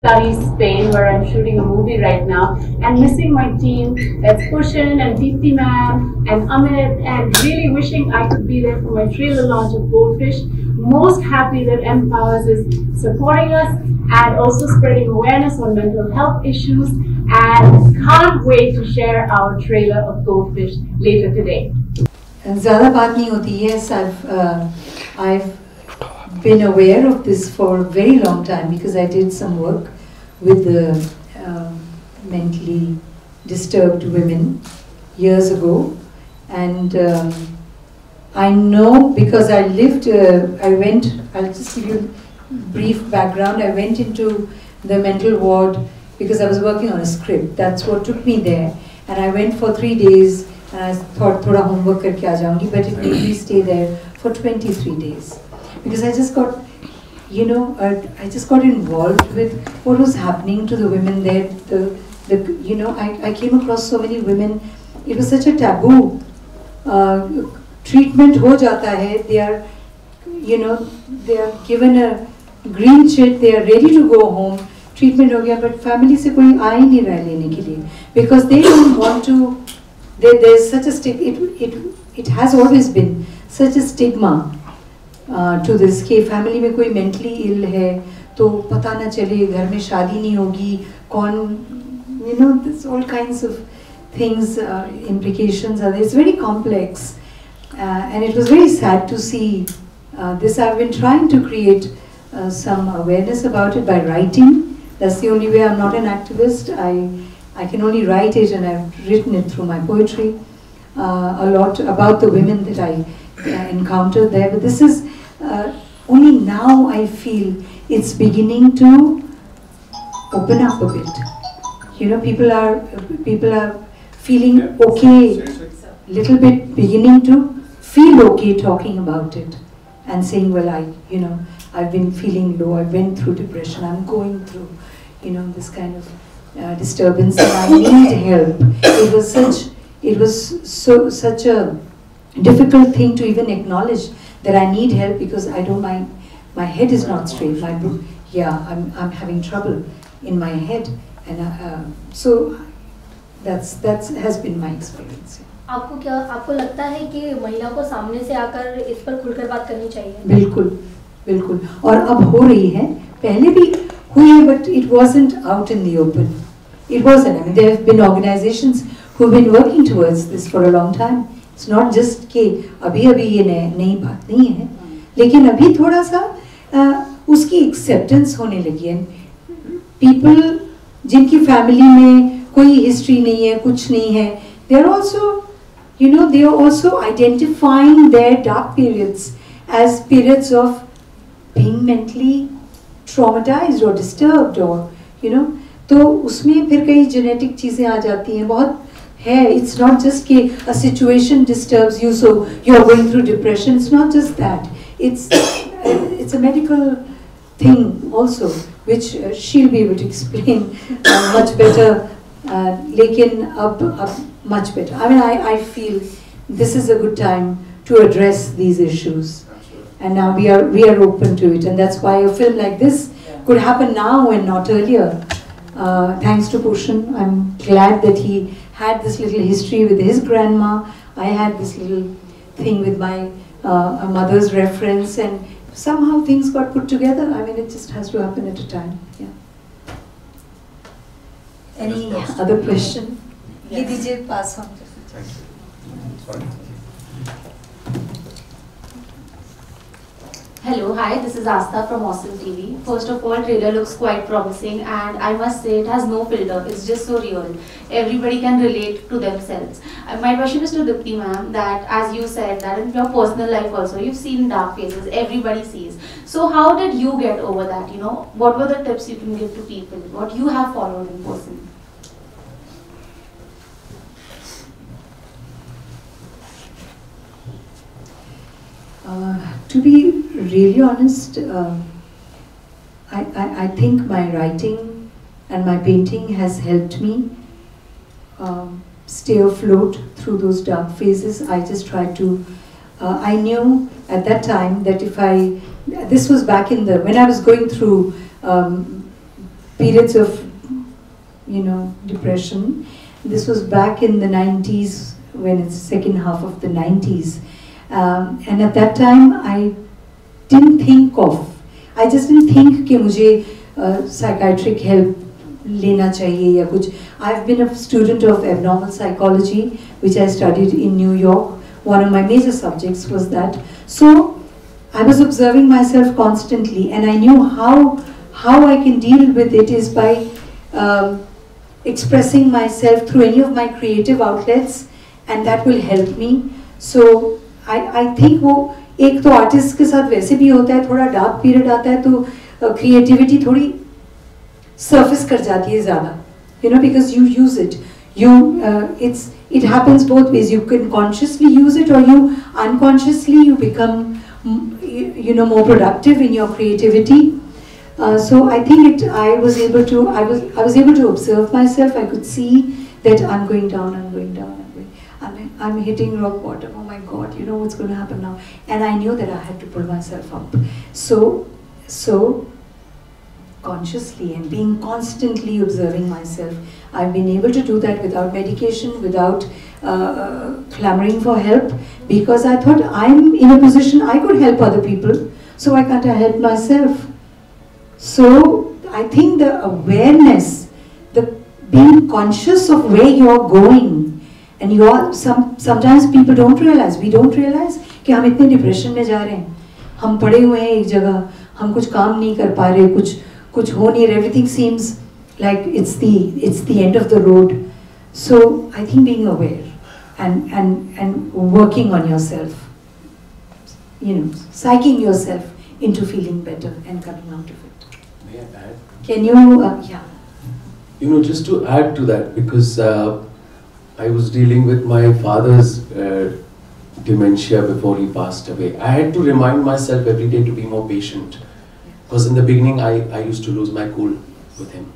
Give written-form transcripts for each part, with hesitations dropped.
Spain, where I'm shooting a movie right now, and missing my team. That's Pushin and Dipti Naval and Amit, and really wishing I could be there for my trailer launch of Goldfish. Most happy that Empowers is supporting us and also spreading awareness on mental health issues, and can't wait to share our trailer of Goldfish later today. ज़्यादा बात नहीं होती. Yes, I've been aware of this for a very long time because I did some work with the mentally disturbed women years ago, and I know because I lived, I'll just give you a brief background. I went into the mental ward because I was working on a script. That's what took me there, and I went for 3 days, and I thought thoda homework karke aa jaungi, but it made me stay there for 23 days. Because I just got, I just got involved with what was happening to the women there. I came across so many women. It was such a taboo. Treatment ho jata hai. They are, they are given a green chit. They are ready to go home. Treatment ho gaya, but family se koi aa hi nahi raha lene ke liye, because they don't want to. There's such a it has always been such a stigma. To this कि family में कोई mentally ill है तो पता ना चले, घर में शादी नहीं होगी, कौन, this all kinds of things, implications are there. It's very complex, and it was very sad to see this. I've been trying to create some awareness about it by writing. That's the only way. I'm not an activist. I can only write it, and I've written it through my poetry a lot about the women that I encountered there. But this is only now I feel it's beginning to open up a bit. People are feeling okay, little bit beginning to feel okay talking about it and saying, well, I've been feeling low. I went through depression. I'm going through, this kind of disturbance, and I need help. It was such a difficult thing to even acknowledge that I need help, because I don't mind. My head is not straight. I'm having trouble in my head, and so that has been my experience. आपको लगता है कि महिला को सामने से आकर इस पर खुलकर बात करनी चाहिए? बिल्कुल, और अब हो रही है. पहले भी हुई है, but it wasn't out in the open. It wasn't. I mean, there have been organizations who've been working towards this for a long time. It's not just कि अभी ये नई बात नहीं है, लेकिन अभी थोड़ा सा उसकी acceptance होने लगी है. People जिनकी family में कोई history नहीं है, कुछ नहीं है, they are also identifying their dark periods as periods of being mentally traumatized or disturbed, or तो उसमें फिर कई genetic चीजें आ जाती हैं. बहुत it's not just कि a situation disturbs you, so you are going through depression. It's not just that. It's a medical thing also, which she'll be able to explain much better. लेकिन अब much better. I mean, I feel this is a good time to address these issues, and now we are open to it, and that's why a film like this could happen now and not earlier. Thanks to Pushin, I'm glad that he had this little history with his grandma. I had this little thing with my mother's reference, and somehow things got put together. I mean, it just has to happen at a time. Yeah. Any other question? Yes. DJ, pass on. Thank you. Sorry. Hello, hi, this is Asta from Awesome TV. First of all, trailer looks quite promising, and I must say it has no filter. It's just so real. Everybody can relate to themselves. My question is to Dipti ma'am, that as you said that in your personal life also, you've seen dark phases, everybody sees. So how did you get over that? What were the tips you can give to people? What you have followed in person? To be really honest, I think my writing and my painting has helped me stay afloat through those dark phases. I just tried to, I knew at that time that this was back when I was going through periods of, you know, depression. This was back in the 90s, when it's the second half of the 90s. And at that time, I just didn't think कि मुझे psychiatric help लेना चाहिए या कुछ. I've been a student of abnormal psychology, which I studied in New York. One of my major subjects was that. So I was observing myself constantly, and I knew how I can deal with it is by expressing myself through any of my creative outlets, and that will help me. So I think वो एक तो artist के साथ वैसे भी होता है, थोड़ा डार्क पीरियड आता है तो क्रिएटिविटी थोड़ी surface कर जाती है ज़्यादा, you know, because you use it. It happens both ways. You can consciously use it, or you unconsciously you become, you know, more productive in your creativity. So I think I was able to observe myself. I could see that I'm going down, I'm hitting rock bottom. Oh my God, you know what's going to happen now? And I knew that I had to pull myself up. So consciously and being constantly observing myself, I've been able to do that without medication, without clamoring for help, because I thought I'm in a position I could help other people, so why can't I help myself? So I think the awareness, the being conscious of where you're going, and sometimes people don't realize, we don't realize कि हम इतने depression में जा रहे हैं, हम पड़े हुए हैं एक जगह, हम कुछ काम नहीं कर पा रहे, कुछ हो नहीं रहा, everything seems like it's the end of the road. So I think being aware and working on yourself, you know, psyching yourself into feeling better and coming out of it. May I add? Can you, yeah. You know, just to add to that, because I was dealing with my father's dementia before he passed away. I had to remind myself every day to be more patient. Because in the beginning, I used to lose my cool with him.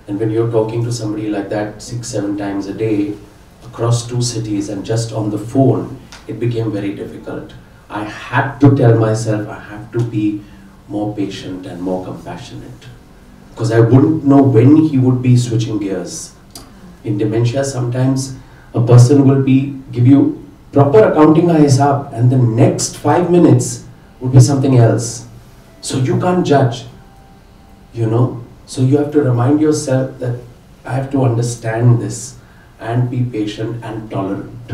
And when you're talking to somebody like that 6-7 times a day, across 2 cities and just on the phone, it became very difficult. I had to tell myself I have to be more patient and more compassionate. Because I wouldn't know when he would be switching gears. In dementia, sometimes a person will give you proper accounting ka hisab, and the next 5 minutes would be something else. So you can't judge, you know. So you have to remind yourself that I have to understand this and be patient and tolerant.